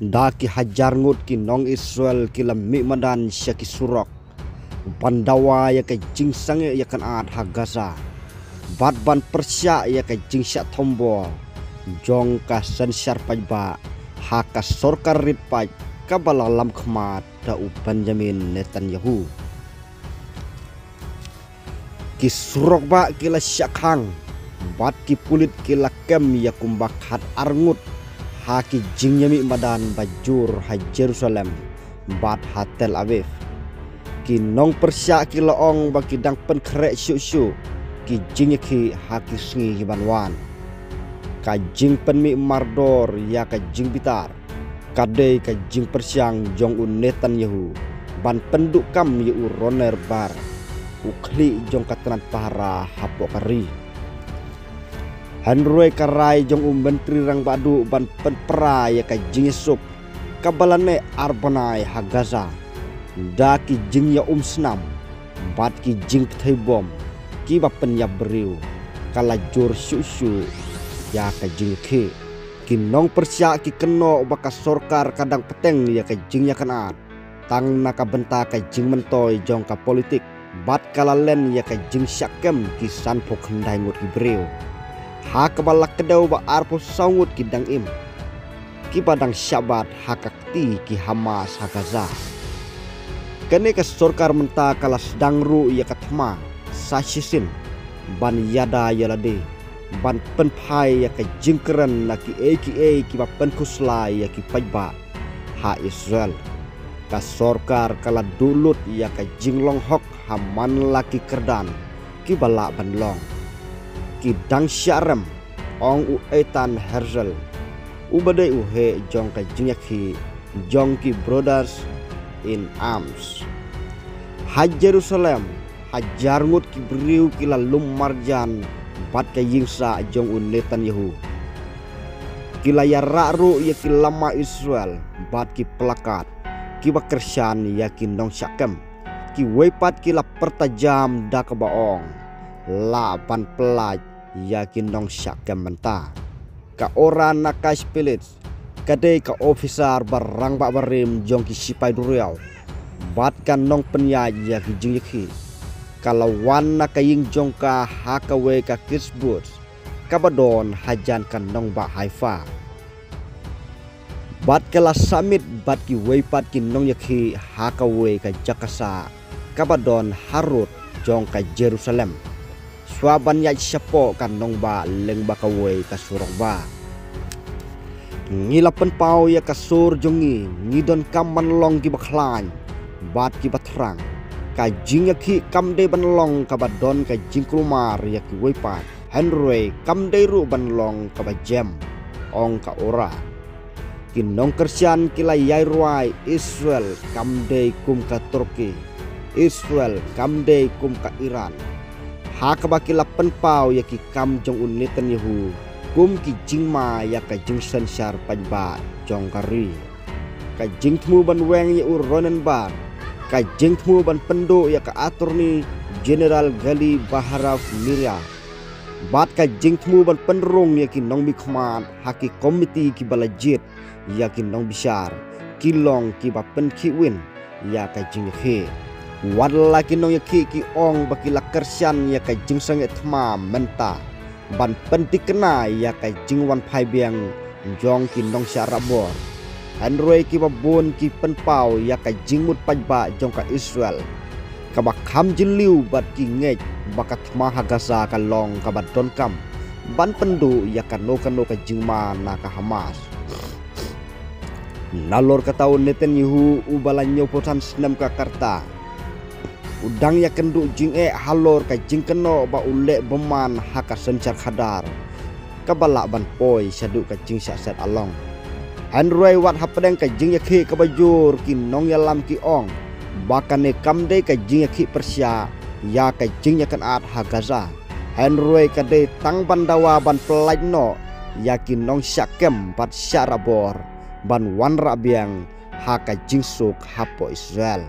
Daki hajar ngut ki nong Israel kila mi madan syaki surok bandawa ya ka jing sange ya kan at ha Gaza bat ban Persia ya ka jing syak tombol jong ka san syar pajba ha ka sorkar rit paj ka balalam khmat da u Benjamin Netanyahu ki surok ba kila syak hang bat ki pulit kila kem ya kumbak hat arngut haki jing yami madan bajur ha Jerusalem bat ha Tel Aviv ki nong Persia ki loong baki dang pen krek syu ki jing ki haki sngi banwan ka jing pen mi mardor ya ka jing bitar kadai ka jing Persiang jong un Netanyahu ban penduk kam yu roner bar ukli jong katran para hapo kari Henry karai jong menteri rang badu ban penpera ya ka jing sup kabalane arbanai ha Gaza da ki jing ya snam bat ki jing thai bom ki ba pen ya beriu kala jur syu ya ka jing ki nong Persia ki keno baka sorkar kadang peteng ya ka jing ya kanat tang naka benta ka jing mentoy jong ka politik bat kala len ya ka jing syakem ki san pok hendai ngut ki beriu ha kabalak kedau ba arpo sangut ki dang im ki badang syabat ha kakti ki Hamas ha Gaza kene ka sorkar menta kala sedang ru ya katma sasisin ban yada yalade ban penpai ya ka jingkeren laki ki ba penkuslai ya ki pajba ha Israel ka sorkar kala dulut ya ka jinglong hok haman laki kerdan ki bala banlong ki dang syarem ong u etan Herzl ubade u he jong ka jingyaki jong ki brothers in arms ha Jerusalem hajar ngut ki beriu ki lalum marjan bat ka yingsa jong un Netanyahu ki layar ru ya ki lama Israel bat ki pelakat ki bakersan ya ki nong syakem ki wepat ki la pertajam da ka baong la ban pelaj yakin nong syakem menta ka orang nakas pilit kadai ka officer barang bak barim jong ki sipai duriau bat kan nong penyaj ya ki jingyaki kalau wan nakaying jong ka hakawe ka Kitzbut kabadon hajan kan nong bak Haifa bat kala summit bat ki weipat ki nong yaki hakawe ka Jakasa kabadon Harut jong ka Jerusalem swaban ya syapo kan nong ba leng bakawe ka surok ba ngilapen pau ya kasur jongi ngidon kam manlong ki baklan bat ki batrang ka jing ki kam de banlong ka badon ka jing krumar ya ki weipat Henry kam de ru banlong ka ba jem ong ka ora ki nong kersian ki la yai ruai Israel kam de kum ka Turki Israel kam de kum ka Iran ha kabaki lapan pau ya ki kam jong un Netanyahu kum ki jingma ya ka jing san syar pajba jong kari ka jing tmu ban weng ya uronen bar ka jing tmu ban pendo ya ka attorney General Gali Baharaf Miria bat ka jing tmu ban penrung ya ki nong bi khmat ha ki komiti ki balajit ya ki nong bishar ki long ki ba pen ki win ya ka jing he wad laki nong yaki ki ong baki lakersian ya ka jing sange thma menta ban pentik kena ya ka jing wan phai biang jong ki nong syarabor Henry ki babon ki penpau ya ka jing mut pajba jong ka Israel ka bakham jiliu bat ki ngej bakat thma ha Gaza ka long ka badon kam ban pendu ya ka no ka jing ma na ka Hamas nalor ka taun Netanyahu ubalanyo potan senam ka karta udang ya kenduk jing halor ka jing keno ba ulek beman haka sencar khadar kabala ban poi sadu ka jing syak along Henry wat hapedeng ka jing yakhi ka bajur ki nong yalam ki ong bakane kamde ka jing yakhi Persia ya ka jing yakan at ha Gaza Henry ka de tang bandawa ban pelajno ya ki nong syakem bat syarabor ban wan rabiang ha ka jing suk hapo Israel